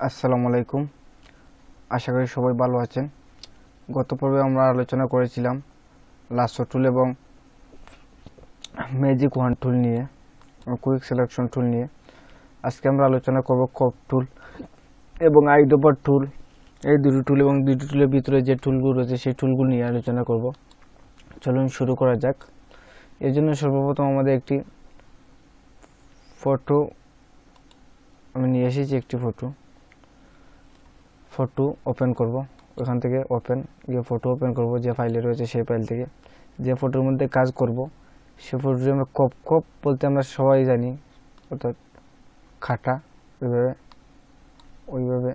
আসসালামু আলাইকুম। আশা করি সবাই ভালো আছেন। গত পর্বে আমরা আলোচনা করেছিলাম লাসো টুল এবং ম্যাজিক ওয়ান টুল নিয়ে, কুইক সিলেকশন টুল নিয়ে। আজকে আমরা আলোচনা করব কপ টুল এবং আইড্রপার টুল। এই দুটো টুল এবং দুটো টুলের ভিতরে যে টুলগুলো রয়েছে সেই টুলগুলো নিয়ে আলোচনা করব। চলুন শুরু করা যাক। এর জন্য সর্বপ্রথম আমাদের একটি ফটো আমি নিয়ে এসেছি। একটি ফটো ওপেন করব। ওখান থেকে ফটো ওপেন করব যে ফাইলে রয়েছে সেই ফাইল থেকে। যে ফটোর মধ্যে কাজ করব সে ফটোটি আমরা কপ বলতে আমরা সবাই জানি, অর্থাৎ খাটা। ওইভাবে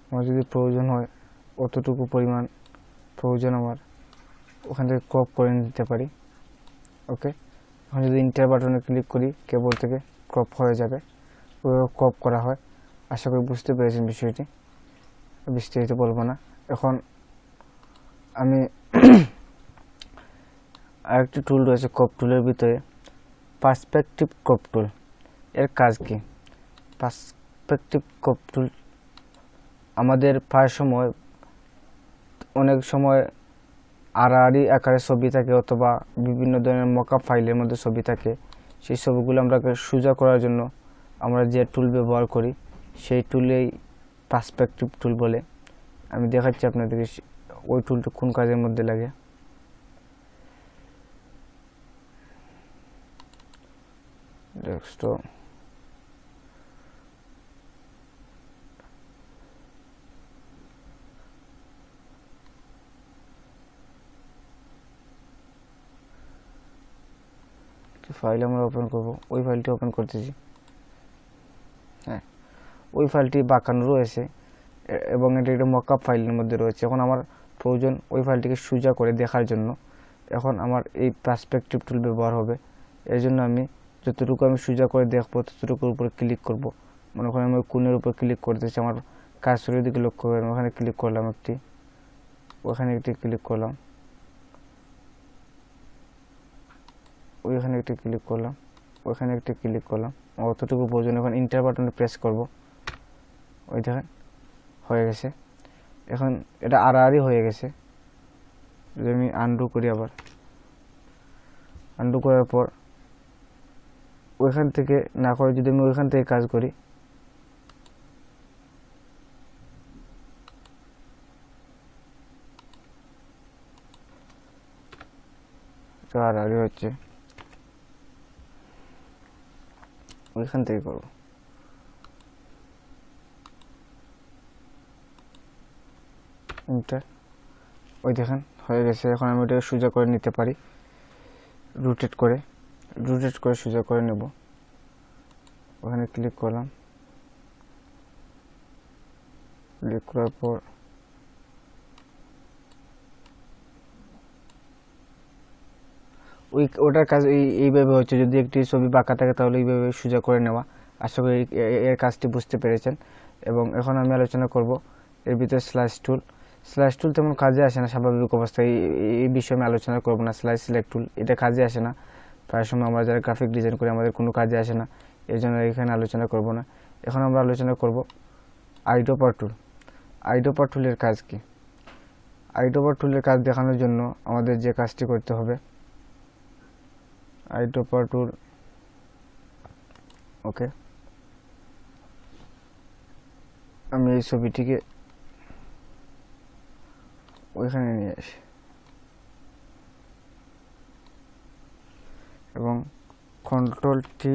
আমার যদি প্রয়োজন হয় অতটুকু পরিমাণ প্রয়োজন আমার ওখান থেকে ক্রপ করে নিতে পারি। ওকে, এখন যদি ইন্টার বাটনে ক্লিক করি কিবোর্ড থেকে ক্রপ হয়ে যাবে। ওইভাবে ক্রপ করা হয়। আশা করি বুঝতে পেরেছেন বিষয়টি, বিস্তারিত বলবো না। এখন আমি আরেকটি টুল রয়েছে ক্রপ টুলের ভিতরে, পার্সপেক্টিভ ক্রপ টুল। এর কাজ কি? পার্সপেক্টিভ ক্রপ টুল আমাদের প্রায় সময় অনেক সময় আড়াআড়ি আকারে ছবি থাকে অথবা বিভিন্ন ধরনের মকআপ ফাইলের মধ্যে ছবি থাকে। সেই ছবিগুলো আমরা সোজা করার জন্য আমরা যে টুল ব্যবহার করি সেই টুলেই পার্সপেক্টিভ টুল বলে। আমি দেখাচ্ছি আপনাদেরকে ওই টুলটা কোন কাজের মধ্যে লাগে। ডেস্কটপ, ফাইল আমরা ওপেন করব। ওই ফাইলটি ওপেন করতেছি। হ্যাঁ, ওই ফাইলটি বাঁকানো রয়েছে এবং এটা একটা মকআপ ফাইলের মধ্যে রয়েছে। এখন আমার প্রয়োজন ওই ফাইলটিকে সোজা করে দেখার জন্য। এখন আমার এই পার্সপেক্টিভ টুল ব্যবহার হবে। এর জন্য আমি যতটুকু আমি সোজা করে দেখবো ততটুকুর উপরে ক্লিক করব। মনে করেন আমি কোণের উপর ক্লিক করতেছি, আমার কার্সরের দিকে লক্ষ্য করে ওখানে ক্লিক করলাম, ওখানে একটি ক্লিক করলাম, ওইখানে একটি ক্লিক করলাম, ওইখানে একটি ক্লিক করলাম। অতটুকু প্রয়োজন। এখন ইন্টার বাটনে প্রেস করব। ওই দেখেন হয়ে গেছে। এখন এটা আড়াআড়ি হয়ে গেছে। যদি আমি আনডু করি, আবার আনডু করার পর ওইখান থেকে না করে যদি আমি ওইখান থেকে কাজ করি, আড়াআড়ি হচ্ছে, ওইখান থেকে করবো। ইন্টার, ওই দেখেন হয়ে গেছে। এখন আমি ওটাকে সোজা করে নিতে পারি, রোটেট করে সোজা করে নেব। ওখানে ক্লিক করলাম, ক্লিক করার পর ওটার কাজ এইভাবে হচ্ছে। যদি একটি ছবি বাঁকা থাকে তাহলে এইভাবে সোজা করে নেওয়া। আশা করি এর কাজটি বুঝতে পেরেছেন। এবং এখন আমি আলোচনা করব এর ভিতরে স্ল্যাশ টুল তেমন কাজে আসে না স্বাভাবিক অবস্থায়। এই বিষয়ে আমি আলোচনা করব না। স্ল্যাশ সিলেক্ট টুল এটা কাজে আসে না। প্রায় সময় আমরা যারা গ্রাফিক ডিজাইন করি আমাদের কোনো কাজে আসে না, এর জন্য এখানে আলোচনা করব না। এখন আমরা আলোচনা করব আইড্রপার টুল। আইড্রপার টুলের কাজ কি? আইড্রপার টুলের কাজ দেখানোর জন্য আমাদের যে কাজটি করতে হবে, আইড্রপার টুল, ওকে, আমি এই ছবিটিকে ওইখানে নিয়ে আসি এবং কন্ট্রোল টি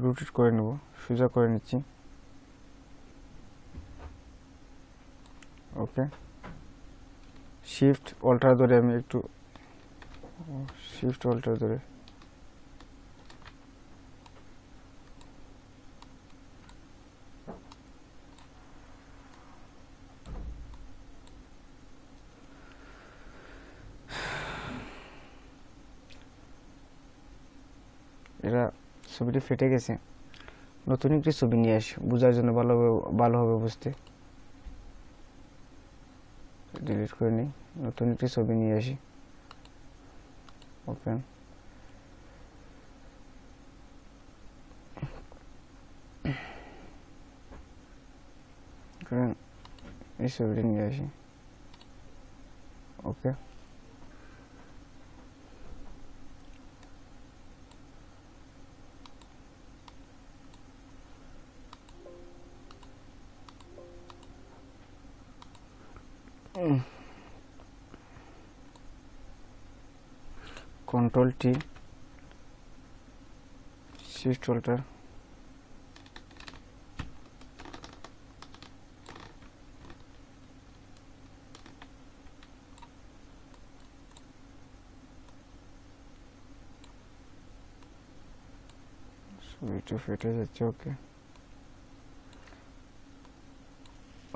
রোটেট করে নেব, সোজা করে নিচ্ছি। ওকে, শিফট অল্টার ধরে আমি একটু এটা ছবিটি ফেটে গেছে। নতুন একটি ছবি নিয়ে আসি বোঝার জন্য, ভালো হবে বুঝতে। ডিলিট করে নিই, নতুন একটি ছবি নিয়ে আসি। ওপেন করেন এই ছবিটা নিয়ে আসি ওকে Control T Shift Alter ছবিটা ফেটে যাচ্ছে ওকে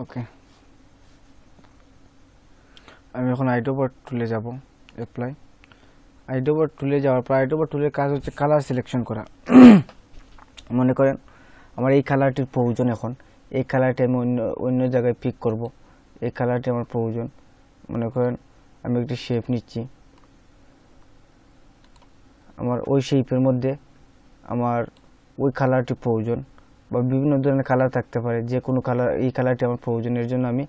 ওকে আমি এখন আইড্রপার টুলে যাব অ্যাপ্লাই আইড্রপার টুলে যাওয়ার পর আইড্রপার টুলের কাজ হচ্ছে কালার সিলেকশন করা মনে করেন আমার এই কালারটির প্রয়োজন এখন এই কালারটি আমি অন্য জায়গায় পিক করব এই কালারটি আমার প্রয়োজন মনে করেন আমি একটি শেপ নিচ্ছি আমার ওই শেপের মধ্যে আমার ওই কালারটি প্রয়োজন বা বিভিন্ন ধরনের কালার থাকতে পারে যে কোনো কালার এই কালারটি আমার প্রয়োজন এর জন্য আমি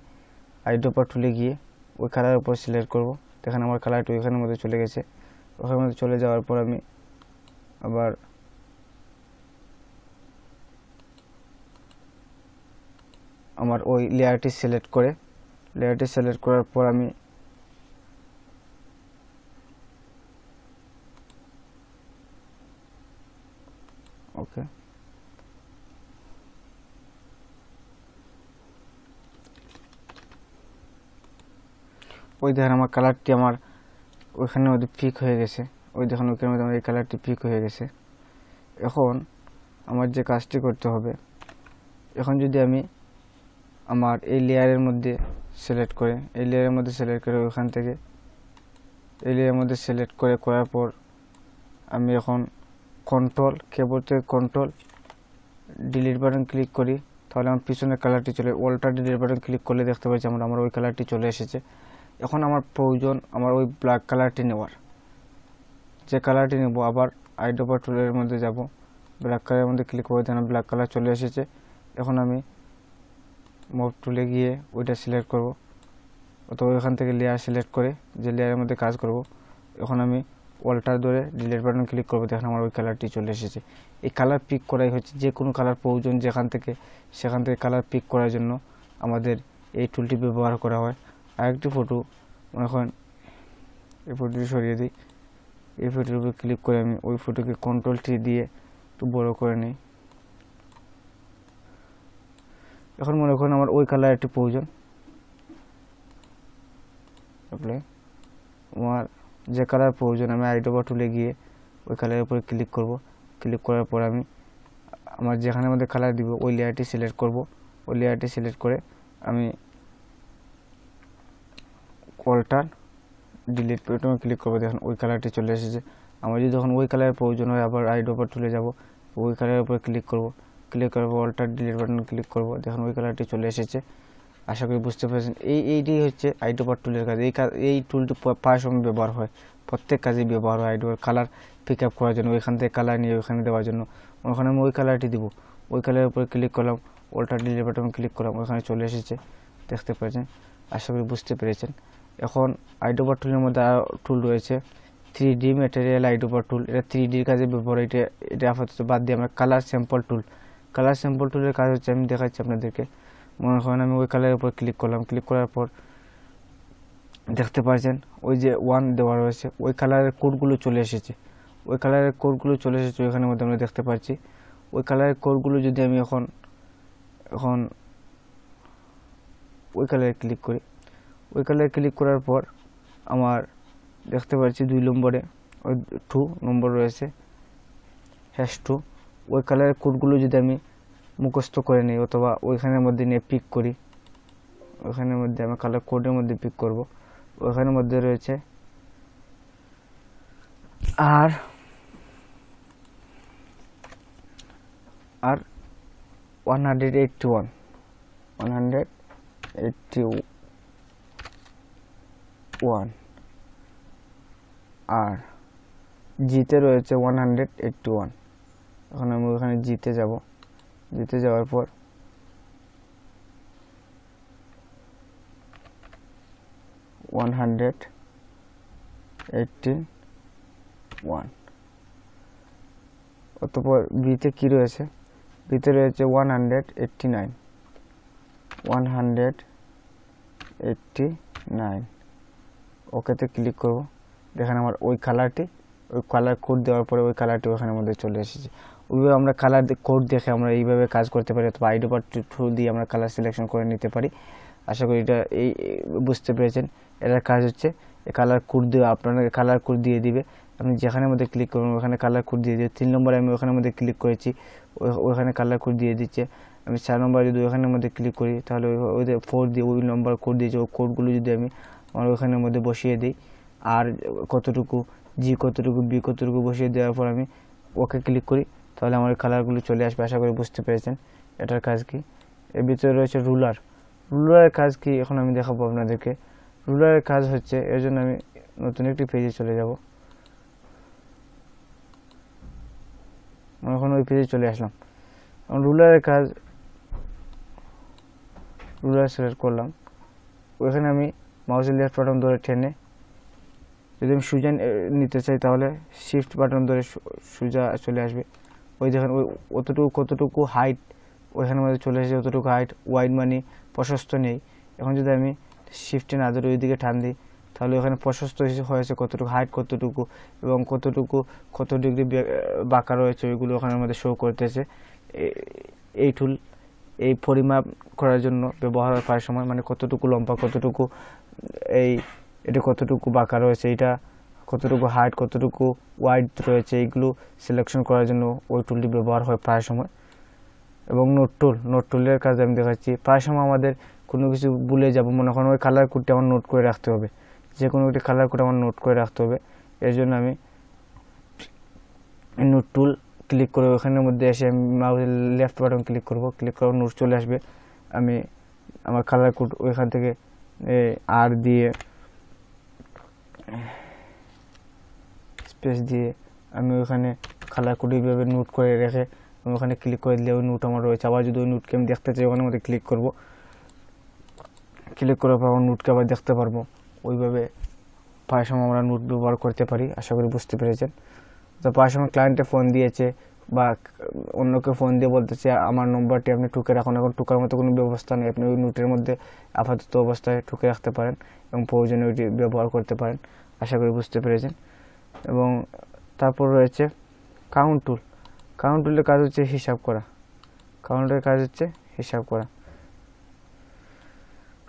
আইড্রপার টুলে গিয়ে ওই কালারের উপর সিলেক্ট করব দেখেন আমার কালারটি ওইখানের মধ্যে চলে গেছে ওখানের মধ্যে চলে যাওয়ার পর আমি আবার আমার ওই লেয়ারটি সিলেক্ট করার পর আমি ওকে ওই দেখেন আমার কালারটি আমার ওইখানের মধ্যে পিক হয়ে গেছে ওই দেখেন ওইখানের মধ্যে আমার এই কালারটি পিক হয়ে গেছে এখন আমার যে কাজটি করতে হবে এখন যদি আমি আমার এই লেয়ারের মধ্যে সিলেক্ট করে ওইখান থেকে এই লেয়ারের মধ্যে সিলেক্ট করার পর আমি এখন কন্ট্রোল কিবোর্ড থেকে কন্ট্রোল ডিলিট বাটন ক্লিক করি তাহলে আমার পিছনের কালারটি চলে অল্টার ডিলিট বাটন ক্লিক করলে দেখতে পাচ্ছি আমার ওই কালারটি চলে এসেছে এখন আমার প্রয়োজন আমার ওই ব্ল্যাক কালারটি নেওয়ার যে কালারটি নেব আবার আইড্রপার টুলের মধ্যে যাব ব্ল্যাক কালারের মধ্যে ক্লিক করে দেন ব্ল্যাক কালার চলে এসেছে এখন আমি মুভ টুলে গিয়ে ওইটা সিলেক্ট করব অথবা ওইখান থেকে লেয়ার সিলেক্ট করে যে লেয়ারের মধ্যে কাজ করব এখন আমি অল্টার ধরে ডিলিট বাটন ক্লিক করব দেখেন আমার ওই কালারটি চলে এসেছে এই কালার পিক করাই হচ্ছে যে কোনো কালার প্রয়োজন সেখান থেকে কালার পিক করার জন্য আমাদের এই টুলটি ব্যবহার করা হয় আরেকটি ফটো মনে করেন এই ফটোটি সরিয়ে দিই এই ফটোর উপর ক্লিক করে আমি ওই ফটোকে কন্ট্রোল টি দিয়ে একটু বড় করে নিই এখন মনে করেন আমার ওই কালার একটি প্রয়োজন আমার যে কালার প্রয়োজন আমি আইড্রপার টুলে গিয়ে ওই কালারের উপরে ক্লিক করব ক্লিক করার পর আমি আমার যেখানে মধ্যে কালার দিব ওই লেয়ারটি সিলেক্ট করব ওই লেয়ারটি সিলেক্ট করে আমি অল্টার ডিলিট বাটনে ক্লিক করব দেখেন ওই কালারটি চলে এসেছে আমার যদি যখন ওই কালারের প্রয়োজন হয় আবার আইড্রপার টুলে যাব ওই কালারের উপরে ক্লিক করব ক্লিক করার পর অল্টার ডিলিট বাটনে ক্লিক করব দেখেন ওই কালারটি চলে এসেছে আশা করি বুঝতে পেরেছেন এইটি হচ্ছে আইড্রপার টুলের কাজ এই টুলটি প্রায় সময় ব্যবহার হয় প্রত্যেক কাজে ব্যবহার হয় আইড্রপার কালার পিক আপ করার জন্য ওইখান থেকে কালার নিয়ে ওইখানে দেওয়ার জন্য ওখানে আমি ওই কালারটি দিব ওই কালারের উপরে ক্লিক করলাম অল্টার ডিলিট বাটনে ক্লিক করলাম ওইখানে চলে এসেছে দেখতে পেরেছেন আশা করি বুঝতে পেরেছেন এখন আইড্রপার টুলের মধ্যে আরও টুল রয়েছে 3D ম্যাটেরিয়াল আইড্রপার টুল এটা 3Dর কাজে ব্যবহার এটা আপাতত বাদ দিয়ে আমরা কালার স্যাম্পল টুলের কাজ হচ্ছে আমি দেখাচ্ছি আপনাদেরকে মনে করেন আমি ওই কালারের উপর ক্লিক করলাম ক্লিক করার পর দেখতে পাচ্ছেন ওই যে 1 দেওয়া রয়েছে ওই কালারের কোডগুলো চলে এসেছে ওইখানের মধ্যে আমরা দেখতে পাচ্ছি ওই কালারের কোডগুলো যদি আমি এখন ওই কালারে ক্লিক করি ওই কালারে ক্লিক করার পর আমার দেখতে পাচ্ছি 2 নম্বরে ওই 2 নম্বর রয়েছে #2 ওই কালারের কোডগুলো যদি আমি মুখস্থ করে নিই অথবা ওইখানের মধ্যে নিয়ে পিক করি ওইখানের মধ্যে আমি কালার কোডের মধ্যে পিক করব ওইখানের মধ্যে রয়েছে আর 181 আর জিতে রয়েছে 181। এখন আমি ওখানে জিতে যাব, জিতে যাওয়ার পর অতঃপর বিতে কি রয়েছে, বিতে রয়েছে 189। ওকেতে ক্লিক করব। দেখেন আমার ওই কালারটি, ওই কালার কোড দেওয়ার পরে ওই কালারটি ওখানের মধ্যে চলে এসেছে। ওইভাবে আমরা কালার কোড দেখে আমরা এইভাবে কাজ করতে পারি, অথবা আইড্রপার থ্রু দিয়ে আমরা কালার সিলেকশন করে নিতে পারি। আশা করি এটা এই বুঝতে পেরেছেন। এটার কাজ হচ্ছে এই কালার কোড দেওয়া, আপনার কালার কোড দিয়ে দিবে। আপনি যেখানের মধ্যে ক্লিক করবেন ওখানে কালার কোড দিয়ে দিবে। 3 নম্বরে আমি ওখানের মধ্যে ক্লিক করেছি, ওখানে কালার কোড দিয়ে দিচ্ছে। আমি 4 নম্বরে যদি ওখানের মধ্যে ক্লিক করি তাহলে ওই 4 দিয়ে ওই নম্বর কোড দিয়েছে, ওই কোডগুলো যদি আমি আমার ওখানের মধ্যে বসিয়ে দিই, আর কতটুকু জি কতটুকু বি কতটুকু বসিয়ে দেওয়ার পর আমি ওকে ক্লিক করি, তাহলে আমার কালারগুলো চলে আসবে। আশা করি বুঝতে পেরেছেন এটার কাজ কি। এর ভিতরে রয়েছে রুলার। রুলারের কাজ কি এখন আমি দেখাবো আপনাদেরকে। রুলারের কাজ হচ্ছে, এর জন্য আমি নতুন একটি পেজে চলে যাব। এখন ওই পেজে চলে আসলাম। রুলারের কাজ, রুলার সিলেক্ট করলাম। ওইখানে আমি মাউসের লেফট বাটন ধরে টেনে, যদি আমি সোজা নিতে চাই তাহলে শিফট বাটন ধরে সোজা চলে আসবে। ওই দেখেন ওই অতটুকু কতটুকু হাইট ওইখানের মধ্যে চলে এসেছে, অতটুকু হাইট। ওয়াইড মানে প্রশস্ত নেই। এখন যদি আমি শিফটে না ধরে ওইদিকে টান দিই তাহলে ওখানে প্রশস্ত হয়েছে কতটুকু, হাইট কতটুকু এবং কতটুকু কত ডিগ্রি বাঁকা রয়েছে ওইগুলো ওখানের মধ্যে শো করতেছে। এই টুল এই পরিমাপ করার জন্য ব্যবহার হয় প্রায় সময়, মানে কতটুকু লম্বা, কতটুকু এটা কতটুকু বাঁকা রয়েছে, এটা কতটুকু হাইট, কতটুকু ওয়াইড রয়েছে, এইগুলো সিলেকশন করার জন্য ওই টুলটি ব্যবহার হয় প্রায় সময়। এবং নোট টুলের কাজ আমি দেখাচ্ছি। প্রায় সময় আমাদের কোনো কিছু ভুলে যাব, মনে করেন ওই কালার কোডটি আমার নোট করে রাখতে হবে, যে কোনো একটি কালার কোড আমার নোট করে রাখতে হবে। এর জন্য আমি নোট টুল ক্লিক করে ওখানের মধ্যে এসে আমি মাউসের লেফট বাটন ক্লিক করব, ক্লিক করে নোট চলে আসবে। আমি আমার কালার কোড ওইখান থেকে আর দিয়ে স্পেস দিয়ে আমি ওখানে কালার কোড এইভাবে নোট করে রেখে আমি ওখানে ক্লিক করে দিলে ওই নোট আমার রয়েছে। আবার যদি ওই নোটকে আমি দেখতে চাই ওখানের মধ্যে ক্লিক করব, ক্লিক করার পর আমার নোটকে আবার দেখতে পারবো। ওইভাবে প্রায় সময় আমরা নোট ব্যবহার করতে পারি। আশা করি বুঝতে পেরেছেন। তো প্রায় সময় ক্লায়েন্টে ফোন দিয়েছে বা অন্যকে ফোন দিয়ে বলতেছে আমার নম্বরটি আপনি টুকে রাখুন, এখন টুকার মতো কোনো ব্যবস্থা নেই। আপনি ওই নোটের মধ্যে আপাতত অবস্থায় টুকে রাখতে পারেন এবং প্রয়োজনে ওইটি ব্যবহার করতে পারেন। আশা করি বুঝতে পেরেছেন। এবং তারপর রয়েছে কাউন্ট টুল। কাউন্ট টুলের কাজ হচ্ছে হিসাব করা। কাউন্টের কাজ হচ্ছে হিসাব করা।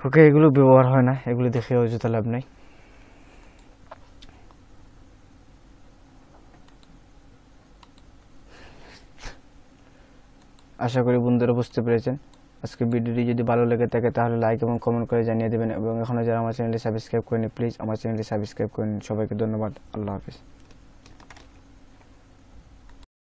ওকে, এগুলো ব্যবহার হয় না, এগুলো দেখে অযথা লাভ নাই। আশা করি বন্ধুরা বুঝতে পেরেছেন। আজকে ভিডিওটি যদি ভালো লেগে থাকে তাহলে লাইক এবং কমেন্ট করে জানিয়ে দেবেন, এবং এখনও যারা আমার চ্যানেলটি সাবস্ক্রাইব করেনি প্লিজ আমার চ্যানেলটি সাবস্ক্রাইব করে নিন। সবাইকে ধন্যবাদ। আল্লাহ হাফিজ।